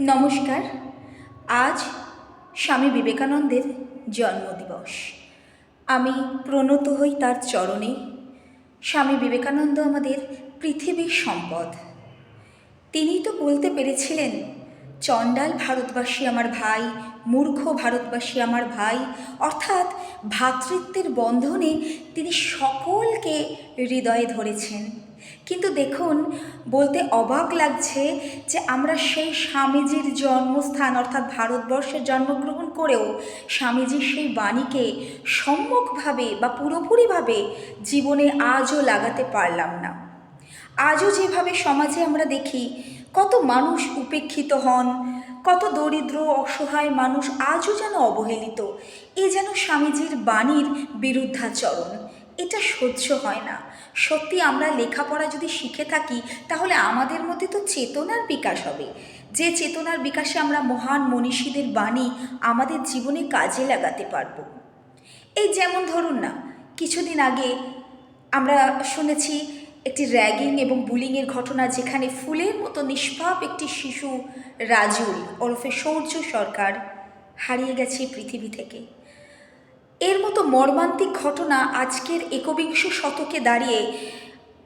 নমস্কার। আজ স্বামী বিবেকানন্দের জন্মদিবস। আমি প্রণত হই তার চরণে। স্বামী বিবেকানন্দ আমাদের পৃথিবীর সম্পদ। তিনিই তো বলতে পেরেছিলেন, চণ্ডাল ভারতবাসী আমার ভাই, মূর্খ ভারতবাসী আমার ভাই। অর্থাৎ ভ্রাতৃত্বের বন্ধনে তিনি সকলকে হৃদয়ে ধরেছেন। কিন্তু দেখুন, বলতে অবাক লাগছে যে আমরা সেই স্বামীজির জন্মস্থান অর্থাৎ ভারতবর্ষে জন্মগ্রহণ করেও স্বামীজির সেই বাণীকে সম্যকভাবে বা পুরোপুরিভাবে জীবনে আজও লাগাতে পারলাম না। আজও যেভাবে সমাজে আমরা দেখি কত মানুষ উপেক্ষিত হন, কত দরিদ্র অসহায় মানুষ আজও যেন অবহেলিত, এ যেন স্বামীজির বাণীর বিরুদ্ধাচরণ। এটা সহ্য হয় না। সত্যি আমরা লেখাপড়া যদি শিখে থাকি তাহলে আমাদের মধ্যে তো চেতনার বিকাশ হবে, যে চেতনার বিকাশে আমরা মহান মনীষীদের বাণী আমাদের জীবনে কাজে লাগাতে পারবো। এই যেমন ধরুন না, কিছুদিন আগে আমরা শুনেছি একটি র্যাগিং এবং বুলিংয়ের ঘটনা, যেখানে ফুলের মতো নিষ্পাপ একটি শিশু রাজুল ওরফে সৌর্য সরকার হারিয়ে গেছে পৃথিবী থেকে। এর মতো মর্মান্তিক ঘটনা আজকের একবিংশ শতকে দাঁড়িয়ে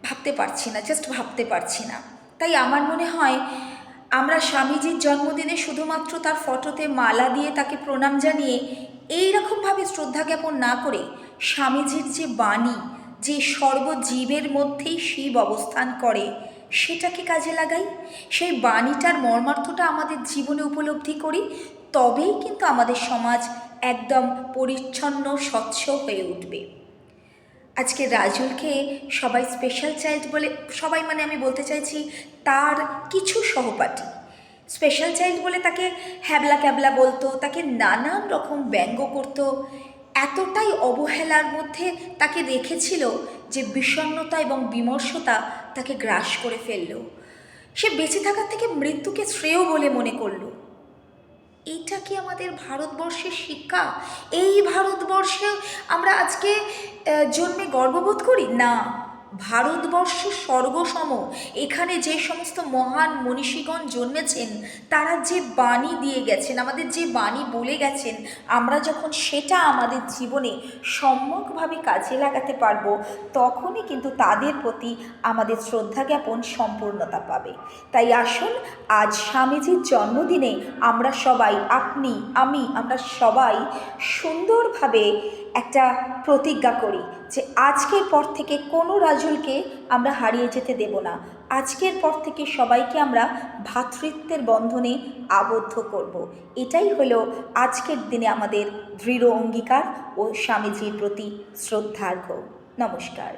ভাবতে পারছি না, জাস্ট ভাবতে পারছি না। তাই আমার মনে হয় আমরা স্বামীজির জন্মদিনে শুধুমাত্র তার ফটোতে মালা দিয়ে তাকে প্রণাম জানিয়ে এই রকমভাবে শ্রদ্ধা জ্ঞাপন না করে স্বামীজির যে বাণী, যে সর্বজীবের মধ্যেই শিব অবস্থান করে, সেটাকে কাজে লাগাই, সেই বাণীটার মর্মার্থটা আমাদের জীবনে উপলব্ধি করি। তবেই কিন্তু আমাদের সমাজ একদম পরিচ্ছন্ন স্বচ্ছ হয়ে উঠবে। আজকে রাজুলকে সবাই স্পেশাল চাইল্ড বলে, সবাই মানে আমি বলতে চাইছি তার কিছু সহপাঠী স্পেশাল চাইল্ড বলে তাকে হ্যাবলা ক্যাবলা বলতো, তাকে নানান রকম ব্যঙ্গ করত। এতটাই অবহেলার মধ্যে তাকে রেখেছিল যে বিষণ্ণতা এবং বিমর্ষতা তাকে গ্রাস করে ফেলল। সে বেঁচে থাকার থেকে মৃত্যুকে শ্রেয় বলে মনে করল। এইটা কি আমাদের ভারতবর্ষের শিক্ষা? এই ভারতবর্ষে আমরা আজকে জন্মে গর্ববোধ করি না। ভারতবর্ষ স্বর্গসম। এখানে যে সমস্ত মহান মনীষীগণ জন্মেছেন, তারা যে বাণী দিয়ে গেছেন, আমাদের যে বাণী বলে গেছেন, আমরা যখন সেটা আমাদের জীবনে সম্যকভাবে কাজে লাগাতে পারবো, তখনই কিন্তু তাদের প্রতি আমাদের শ্রদ্ধা জ্ঞাপন সম্পূর্ণতা পাবে। তাই আসুন, আজ স্বামীজির জন্মদিনে আমরা সবাই, আপনি আমি, আমরা সবাই সুন্দরভাবে একটা প্রতিজ্ঞা করি যে আজকের পর থেকে কোনো রাজুলকে আমরা হারিয়ে যেতে দেব না। আজকের পর থেকে সবাইকে আমরা ভ্রাতৃত্বের বন্ধনে আবদ্ধ করব। এটাই হলো আজকের দিনে আমাদের দৃঢ় অঙ্গীকার ও স্বামীজির প্রতি শ্রদ্ধার্ঘ্য। নমস্কার।